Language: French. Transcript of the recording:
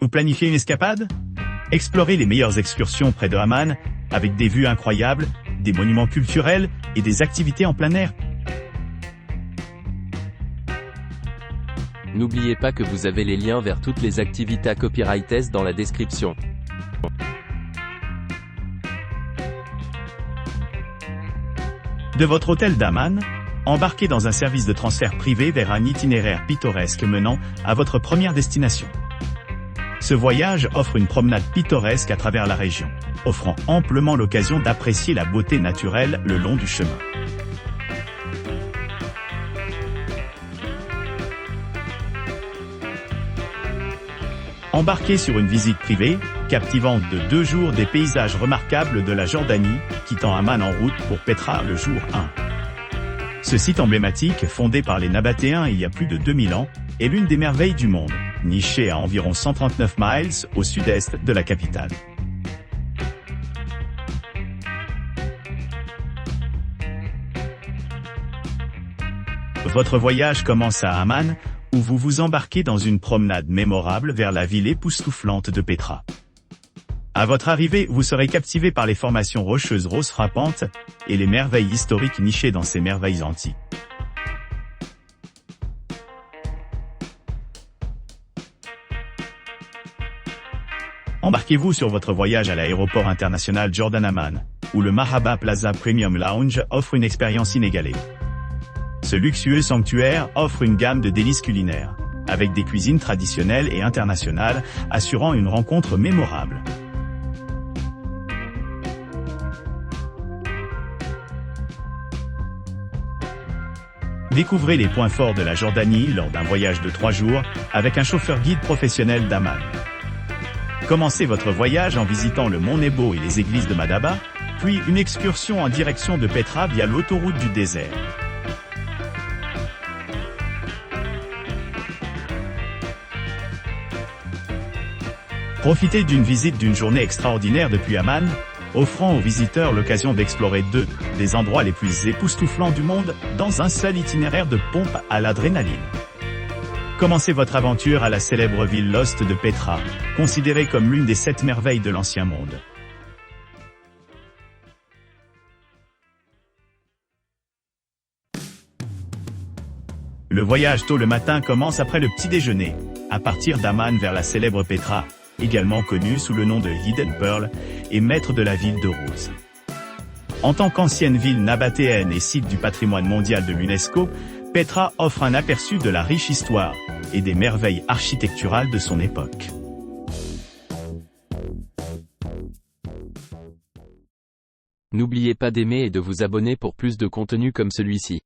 Vous planifiez une escapade? Explorez les meilleures excursions près de Amman, avec des vues incroyables, des monuments culturels et des activités en plein air. N'oubliez pas que vous avez les liens vers toutes les activités Copyrightes dans la description. De votre hôtel d'Amman, embarquez dans un service de transfert privé vers un itinéraire pittoresque menant à votre première destination. Ce voyage offre une promenade pittoresque à travers la région, offrant amplement l'occasion d'apprécier la beauté naturelle le long du chemin. Embarquez sur une visite privée, captivante de 2 jours des paysages remarquables de la Jordanie, quittant Amman en route pour Petra le jour 1. Ce site emblématique, fondé par les Nabatéens il y a plus de 2000 ans, est l'une des merveilles du monde, niché à environ 139 miles au sud-est de la capitale. Votre voyage commence à Amman, où vous vous embarquez dans une promenade mémorable vers la ville époustouflante de Petra. À votre arrivée, vous serez captivé par les formations rocheuses roses frappantes et les merveilles historiques nichées dans ces merveilles antiques. Embarquez-vous sur votre voyage à l'aéroport international Jordan Amman, où le Marhaba Plaza Premium Lounge offre une expérience inégalée. Ce luxueux sanctuaire offre une gamme de délices culinaires, avec des cuisines traditionnelles et internationales, assurant une rencontre mémorable. Découvrez les points forts de la Jordanie lors d'un voyage de 3 jours, avec un chauffeur guide professionnel d'Amman. Commencez votre voyage en visitant le mont Nebo et les églises de Madaba, puis une excursion en direction de Petra via l'autoroute du désert. Profitez d'une visite d'une journée extraordinaire depuis Amman, offrant aux visiteurs l'occasion d'explorer 2 des endroits les plus époustouflants du monde dans un seul itinéraire de pompe à l'adrénaline. Commencez votre aventure à la célèbre ville Lost de Petra, considérée comme l'une des 7 merveilles de l'Ancien Monde. Le voyage tôt le matin commence après le petit déjeuner, à partir d'Amman vers la célèbre Petra, également connue sous le nom de Hidden Pearl, et maître de la ville de rose. En tant qu'ancienne ville nabatéenne et site du patrimoine mondial de l'UNESCO, Petra offre un aperçu de la riche histoire et des merveilles architecturales de son époque. N'oubliez pas d'aimer et de vous abonner pour plus de contenu comme celui-ci.